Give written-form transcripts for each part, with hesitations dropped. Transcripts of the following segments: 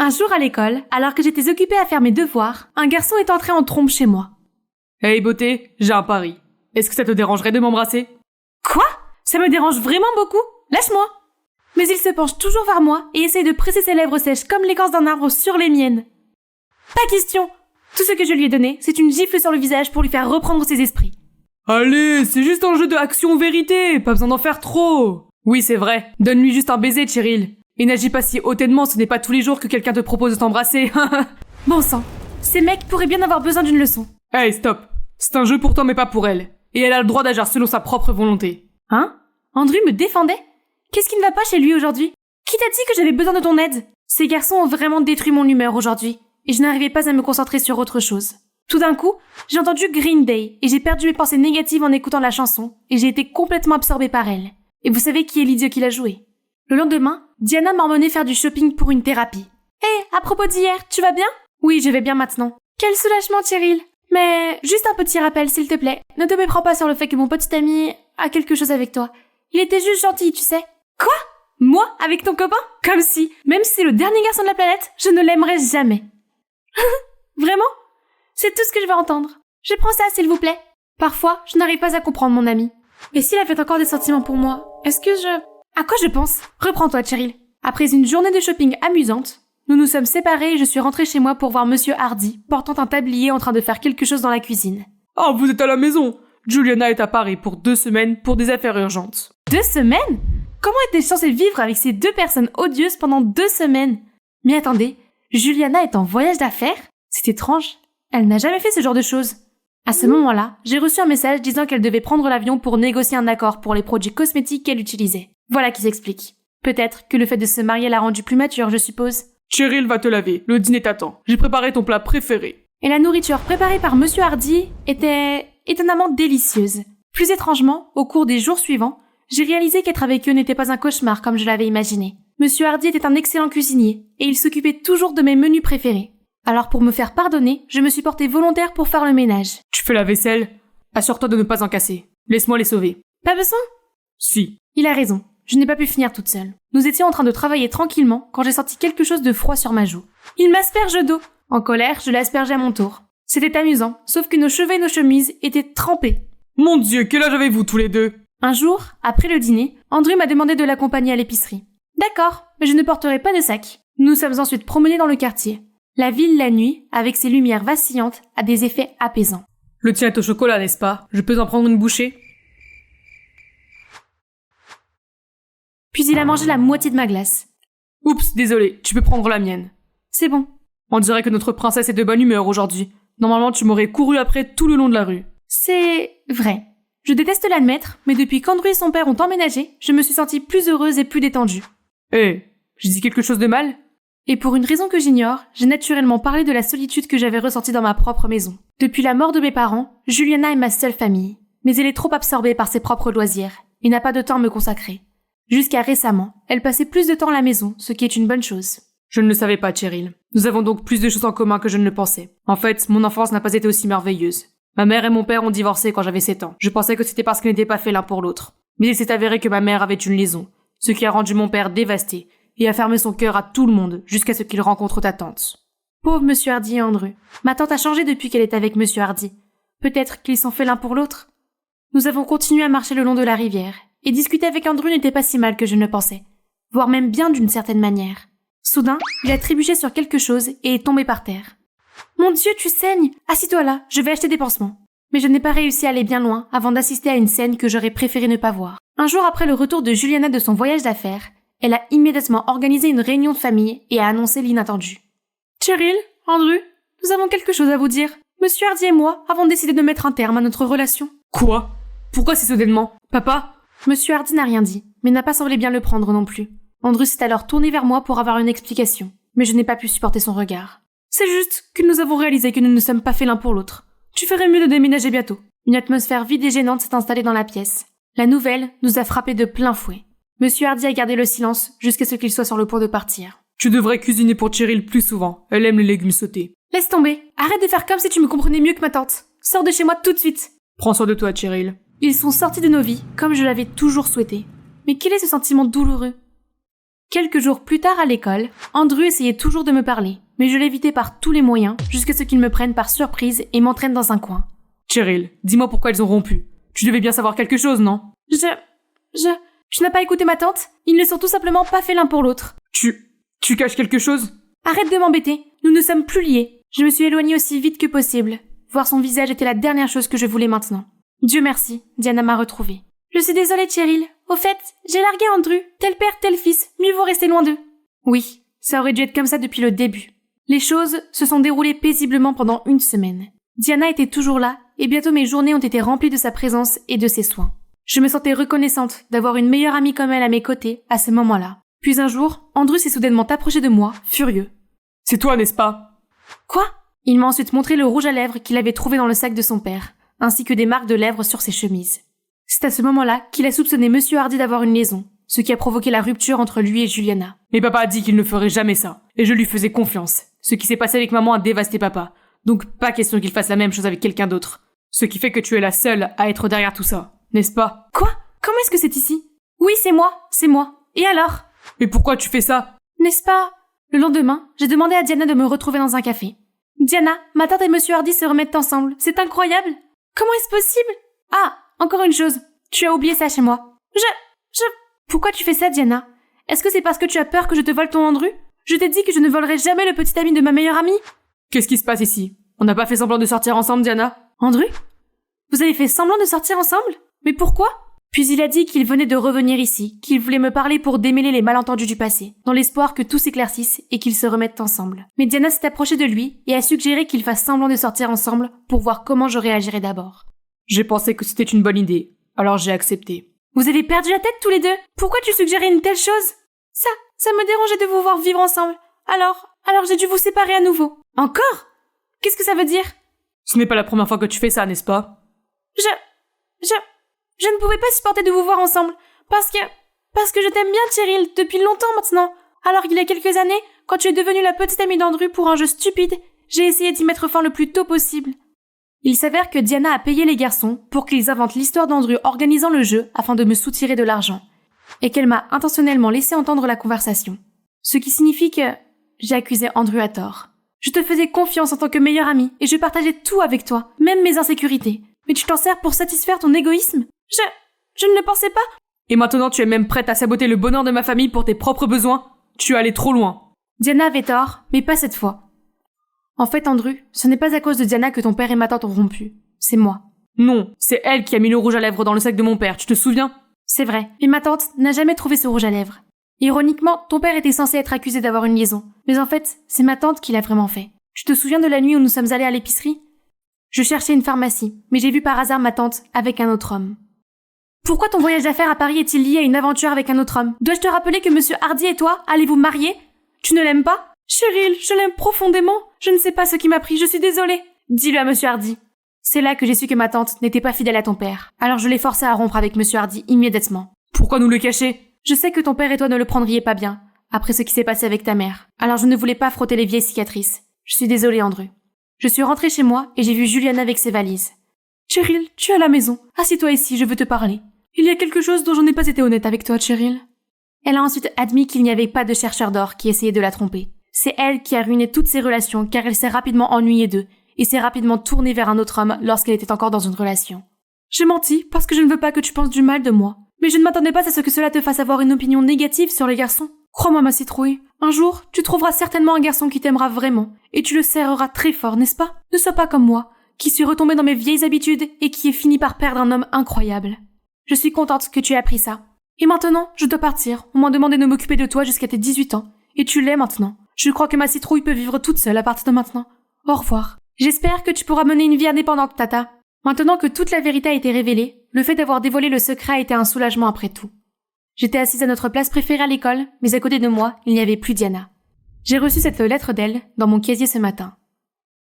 Un jour à l'école, alors que j'étais occupée à faire mes devoirs, un garçon est entré en trompe chez moi. Hey beauté, j'ai un pari. Est-ce que ça te dérangerait de m'embrasser? Quoi? Ça me dérange vraiment beaucoup? Lâche-moi! Mais il se penche toujours vers moi et essaye de presser ses lèvres sèches comme l'écorce d'un arbre sur les miennes. Pas question! Tout ce que je lui ai donné, c'est une gifle sur le visage pour lui faire reprendre ses esprits. Allez, c'est juste un jeu de action-vérité, pas besoin d'en faire trop. Oui, c'est vrai, donne-lui juste un baiser, Cheryl. Et n'agis pas si hautainement, ce n'est pas tous les jours que quelqu'un te propose de t'embrasser. Bon sang, ces mecs pourraient bien avoir besoin d'une leçon. Hey, stop. C'est un jeu pour toi mais pas pour elle. Et elle a le droit d'agir selon sa propre volonté. Hein? Andrew me défendait? Qu'est-ce qui ne va pas chez lui aujourd'hui? Qui t'a dit que j'avais besoin de ton aide? Ces garçons ont vraiment détruit mon humeur aujourd'hui, et je n'arrivais pas à me concentrer sur autre chose. Tout d'un coup, j'ai entendu Green Day, et j'ai perdu mes pensées négatives en écoutant la chanson, et j'ai été complètement absorbée par elle. Et vous savez qui est l'idiot qui l'a joué? Le lendemain, Diana m'a emmené faire du shopping pour une thérapie. Hé, à propos d'hier, tu vas bien? Oui, je vais bien maintenant. Quel soulagement, Cheryl. Mais juste un petit rappel, s'il te plaît. Ne te méprends pas sur le fait que mon petit ami a quelque chose avec toi. Il était juste gentil, tu sais. Quoi? Moi? Avec ton copain? Comme si, même si c'est le dernier garçon de la planète, je ne l'aimerais jamais. Vraiment? C'est tout ce que je veux entendre. Je prends ça, s'il vous plaît. Parfois, je n'arrive pas à comprendre mon ami. Et s'il avait encore des sentiments pour moi, est-ce que je... À quoi je pense? Reprends-toi, Cheryl. Après une journée de shopping amusante, nous nous sommes séparés et je suis rentrée chez moi pour voir Monsieur Hardy, portant un tablier en train de faire quelque chose dans la cuisine. Oh, vous êtes à la maison. Juliana est à Paris pour 2 semaines pour des affaires urgentes. 2 semaines? Comment était-je censée vivre avec ces 2 personnes odieuses pendant 2 semaines? Mais attendez, Juliana est en voyage d'affaires? C'est étrange. Elle n'a jamais fait ce genre de choses. À ce moment-là, j'ai reçu un message disant qu'elle devait prendre l'avion pour négocier un accord pour les produits cosmétiques qu'elle utilisait. Voilà qui s'explique. Peut-être que le fait de se marier l'a rendue plus mature, je suppose. Cheryl va te laver, le dîner t'attend. J'ai préparé ton plat préféré. Et la nourriture préparée par Monsieur Hardy était étonnamment délicieuse. Plus étrangement, au cours des jours suivants, j'ai réalisé qu'être avec eux n'était pas un cauchemar comme je l'avais imaginé. Monsieur Hardy était un excellent cuisinier, et il s'occupait toujours de mes menus préférés. Alors pour me faire pardonner, je me suis portée volontaire pour faire le ménage. Tu fais la vaisselle? Assure-toi de ne pas en casser. Laisse-moi les sauver. Pas besoin? Si. Il a raison. Je n'ai pas pu finir toute seule. Nous étions en train de travailler tranquillement quand j'ai senti quelque chose de froid sur ma joue. Il m'asperge d'eau. En colère, je l'ai aspergé à mon tour. C'était amusant, sauf que nos cheveux et nos chemises étaient trempés. Mon Dieu, quel âge avez-vous tous les deux? Un jour, après le dîner, Andrew m'a demandé de l'accompagner à l'épicerie. D'accord, mais je ne porterai pas de sac. Nous nous sommes ensuite promenés dans le quartier. La ville la nuit, avec ses lumières vacillantes, a des effets apaisants. Le tien est au chocolat, n'est-ce pas? Je peux en prendre une bouchée? Puis il a mangé la moitié de ma glace. Oups, désolé, tu peux prendre la mienne. C'est bon. On dirait que notre princesse est de bonne humeur aujourd'hui. Normalement, tu m'aurais couru après tout le long de la rue. C'est vrai. Je déteste l'admettre, mais depuis qu'Andrew et son père ont emménagé, je me suis sentie plus heureuse et plus détendue. Hé, j'ai dit quelque chose de mal? Et pour une raison que j'ignore, j'ai naturellement parlé de la solitude que j'avais ressentie dans ma propre maison. Depuis la mort de mes parents, Juliana est ma seule famille. Mais elle est trop absorbée par ses propres loisirs, et n'a pas de temps à me consacrer. Jusqu'à récemment, elle passait plus de temps à la maison, ce qui est une bonne chose. Je ne le savais pas, Cheryl. Nous avons donc plus de choses en commun que je ne le pensais. En fait, mon enfance n'a pas été aussi merveilleuse. Ma mère et mon père ont divorcé quand j'avais 7 ans. Je pensais que c'était parce qu'ils n'étaient pas faits l'un pour l'autre. Mais il s'est avéré que ma mère avait une liaison, ce qui a rendu mon père dévasté, et a fermé son cœur à tout le monde, jusqu'à ce qu'il rencontre ta tante. Pauvre Monsieur Hardy et Andrew. Ma tante a changé depuis qu'elle est avec Monsieur Hardy. Peut-être qu'ils sont faits l'un pour l'autre. Nous avons continué à marcher le long de la rivière, et discuter avec Andrew n'était pas si mal que je ne le pensais. Voire même bien d'une certaine manière. Soudain, il a trébuché sur quelque chose et est tombé par terre. « Mon Dieu, tu saignes! Assis-toi là, je vais acheter des pansements. » Mais je n'ai pas réussi à aller bien loin avant d'assister à une scène que j'aurais préféré ne pas voir. Un jour après le retour de Juliana de son voyage d'affaires, elle a immédiatement organisé une réunion de famille et a annoncé l'inattendu. « Cheryl, Andrew, nous avons quelque chose à vous dire. Monsieur Hardy et moi avons décidé de mettre un terme à notre relation. » Quoi? Pourquoi si soudainement? Papa? Monsieur Hardy n'a rien dit, mais n'a pas semblé bien le prendre non plus. Andrew s'est alors tourné vers moi pour avoir une explication, mais je n'ai pas pu supporter son regard. « C'est juste que nous avons réalisé que nous ne sommes pas faits l'un pour l'autre. Tu ferais mieux de déménager bientôt. » Une atmosphère vide et gênante s'est installée dans la pièce. La nouvelle nous a frappés de plein fouet. Monsieur Hardy a gardé le silence jusqu'à ce qu'il soit sur le point de partir. Tu devrais cuisiner pour Cheryl plus souvent. Elle aime les légumes sautés. Laisse tomber. Arrête de faire comme si tu me comprenais mieux que ma tante. Sors de chez moi tout de suite. Prends soin de toi, Cheryl. Ils sont sortis de nos vies, comme je l'avais toujours souhaité. Mais quel est ce sentiment douloureux? Quelques jours plus tard à l'école, Andrew essayait toujours de me parler, mais je l'évitais par tous les moyens jusqu'à ce qu'il me prenne par surprise et m'entraîne dans un coin. Cheryl, dis-moi pourquoi elles ont rompu. Tu devais bien savoir quelque chose, non? Tu n'as pas écouté ma tante? Ils ne sont tout simplement pas faits l'un pour l'autre. Tu caches quelque chose? Arrête de m'embêter, nous ne sommes plus liés. Je me suis éloignée aussi vite que possible. Voir son visage était la dernière chose que je voulais maintenant. Dieu merci, Diana m'a retrouvée. Je suis désolée, Cheryl. Au fait, j'ai largué Andrew. Tel père, tel fils. Mieux vaut rester loin d'eux. Oui, ça aurait dû être comme ça depuis le début. Les choses se sont déroulées paisiblement pendant 1 semaine. Diana était toujours là, et bientôt mes journées ont été remplies de sa présence et de ses soins. Je me sentais reconnaissante d'avoir une meilleure amie comme elle à mes côtés à ce moment-là. Puis un jour, Andrew s'est soudainement approché de moi, furieux. C'est toi, n'est-ce pas? Quoi? Il m'a ensuite montré le rouge à lèvres qu'il avait trouvé dans le sac de son père, ainsi que des marques de lèvres sur ses chemises. C'est à ce moment-là qu'il a soupçonné Monsieur Hardy d'avoir une liaison, ce qui a provoqué la rupture entre lui et Juliana. Mais papa a dit qu'il ne ferait jamais ça, et je lui faisais confiance. Ce qui s'est passé avec maman a dévasté papa, donc pas question qu'il fasse la même chose avec quelqu'un d'autre. Ce qui fait que tu es la seule à être derrière tout ça, n'est-ce pas? Quoi? Comment est-ce que c'est ici? Oui, c'est moi. Et alors? Mais pourquoi tu fais ça? N'est-ce pas? Le lendemain, j'ai demandé à Diana de me retrouver dans un café. Diana, ma tante et Monsieur Hardy se remettent ensemble, c'est incroyable! Comment est-ce possible? Ah, encore une chose, tu as oublié ça chez moi. Pourquoi tu fais ça, Diana? Est-ce que c'est parce que tu as peur que je te vole ton Andrew? Je t'ai dit que je ne volerai jamais le petit ami de ma meilleure amie. Qu'est-ce qui se passe ici? On n'a pas fait semblant de sortir ensemble, Diana? Andrew? Vous avez fait semblant de sortir ensemble? Mais pourquoi? Puis il a dit qu'il venait de revenir ici, qu'il voulait me parler pour démêler les malentendus du passé, dans l'espoir que tout s'éclaircisse et qu'ils se remettent ensemble. Mais Diana s'est approchée de lui et a suggéré qu'ils fassent semblant de sortir ensemble pour voir comment je réagirais d'abord. J'ai pensé que c'était une bonne idée, alors j'ai accepté. Vous avez perdu la tête tous les deux? Pourquoi tu suggérais une telle chose? Ça me dérangeait de vous voir vivre ensemble. Alors j'ai dû vous séparer à nouveau. Encore? Qu'est-ce que ça veut dire? Ce n'est pas la première fois que tu fais ça, n'est-ce pas? Je ne pouvais pas supporter de vous voir ensemble. Parce que je t'aime bien, Cheryl, depuis longtemps maintenant. Alors qu'il y a quelques années, quand tu es devenue la petite amie d'Andrew pour un jeu stupide, j'ai essayé d'y mettre fin le plus tôt possible. Il s'avère que Diana a payé les garçons pour qu'ils inventent l'histoire d'Andrew organisant le jeu afin de me soutirer de l'argent. Et qu'elle m'a intentionnellement laissé entendre la conversation. Ce qui signifie que j'ai accusé Andrew à tort. Je te faisais confiance en tant que meilleure amie et je partageais tout avec toi, même mes insécurités. Mais tu t'en sers pour satisfaire ton égoïsme? Je ne le pensais pas. Et maintenant tu es même prête à saboter le bonheur de ma famille pour tes propres besoins? Tu es allée trop loin. Diana avait tort, mais pas cette fois. En fait, Andrew, ce n'est pas à cause de Diana que ton père et ma tante ont rompu. C'est moi. Non, c'est elle qui a mis le rouge à lèvres dans le sac de mon père, tu te souviens? C'est vrai, mais ma tante n'a jamais trouvé ce rouge à lèvres. Ironiquement, ton père était censé être accusé d'avoir une liaison. Mais en fait, c'est ma tante qui l'a vraiment fait. Tu te souviens de la nuit où nous sommes allés à l'épicerie? Je cherchais une pharmacie, mais j'ai vu par hasard ma tante avec un autre homme. Pourquoi ton voyage d'affaires à Paris est-il lié à une aventure avec un autre homme? Dois-je te rappeler que Monsieur Hardy et toi allez vous marier? Tu ne l'aimes pas? Cheryl, je l'aime profondément. Je ne sais pas ce qui m'a pris, je suis désolée. Dis-le à Monsieur Hardy. C'est là que j'ai su que ma tante n'était pas fidèle à ton père. Alors je l'ai forcé à rompre avec Monsieur Hardy immédiatement. Pourquoi nous le cacher? Je sais que ton père et toi ne le prendriez pas bien, après ce qui s'est passé avec ta mère. Alors je ne voulais pas frotter les vieilles cicatrices. Je suis désolée, Andrew. Je suis rentrée chez moi et j'ai vu Juliana avec ses valises. Cheryl, tu es à la maison. Assieds-toi ici, je veux te parler. Il y a quelque chose dont je n'ai pas été honnête avec toi, Cheryl. Elle a ensuite admis qu'il n'y avait pas de chercheur d'or qui essayait de la tromper. C'est elle qui a ruiné toutes ses relations car elle s'est rapidement ennuyée d'eux et s'est rapidement tournée vers un autre homme lorsqu'elle était encore dans une relation. J'ai menti parce que je ne veux pas que tu penses du mal de moi. Mais je ne m'attendais pas à ce que cela te fasse avoir une opinion négative sur les garçons. Crois-moi, ma citrouille, un jour, tu trouveras certainement un garçon qui t'aimera vraiment, et tu le serreras très fort, n'est-ce pas? Ne sois pas comme moi, qui suis retombée dans mes vieilles habitudes et qui ai fini par perdre un homme incroyable. Je suis contente que tu aies appris ça. Et maintenant, je dois partir. On m'a demandé de m'occuper de toi jusqu'à tes 18 ans. Et tu l'es maintenant. Je crois que ma citrouille peut vivre toute seule à partir de maintenant. Au revoir. J'espère que tu pourras mener une vie indépendante, Tata. Maintenant que toute la vérité a été révélée, le fait d'avoir dévoilé le secret a été un soulagement après tout. J'étais assise à notre place préférée à l'école, mais à côté de moi, il n'y avait plus Diana. J'ai reçu cette lettre d'elle dans mon casier ce matin.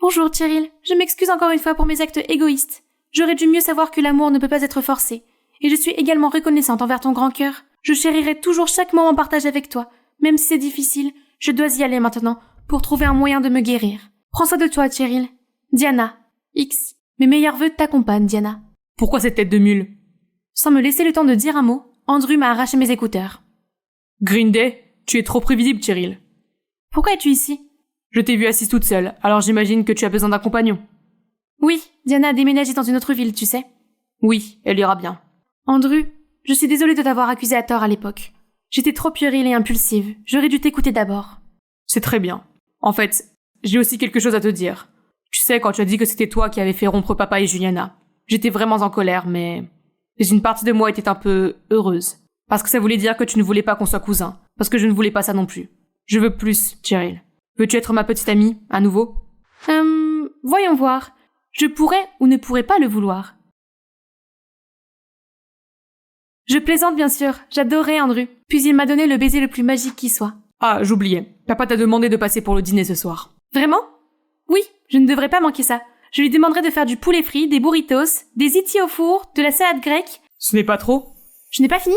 Bonjour, Cheryl. Je m'excuse encore une fois pour mes actes égoïstes. J'aurais dû mieux savoir que l'amour ne peut pas être forcé. Et je suis également reconnaissante envers ton grand cœur. Je chérirai toujours chaque moment partagé avec toi. Même si c'est difficile, je dois y aller maintenant pour trouver un moyen de me guérir. Prends soin de toi, Cheryl. Diana. X. Mes meilleurs vœux t'accompagnent, Diana. Pourquoi cette tête de mule? Sans me laisser le temps de dire un mot, Andrew m'a arraché mes écouteurs. Green Day? Tu es trop prévisible, Cheryl. Pourquoi es-tu ici? Je t'ai vue assise toute seule, alors j'imagine que tu as besoin d'un compagnon. Oui, Diana a déménagé dans une autre ville, tu sais. Oui, elle ira bien. Andrew, je suis désolée de t'avoir accusé à tort à l'époque. J'étais trop puérile et impulsive. J'aurais dû t'écouter d'abord. C'est très bien. En fait, j'ai aussi quelque chose à te dire. Tu sais, quand tu as dit que c'était toi qui avais fait rompre papa et Juliana, j'étais vraiment en colère, mais une partie de moi était un peu heureuse. Parce que ça voulait dire que tu ne voulais pas qu'on soit cousins. Parce que je ne voulais pas ça non plus. Je veux plus, Cheryl. Veux-tu être ma petite amie, à nouveau? Voyons voir. Je pourrais ou ne pourrais pas le vouloir. Je plaisante bien sûr, j'adorais Andrew. Puis il m'a donné le baiser le plus magique qui soit. Ah, j'oubliais. Papa t'a demandé de passer pour le dîner ce soir. Vraiment? Oui, je ne devrais pas manquer ça. Je lui demanderai de faire du poulet frit, des burritos, des itis au four, de la salade grecque. Ce n'est pas trop? Je n'ai pas fini?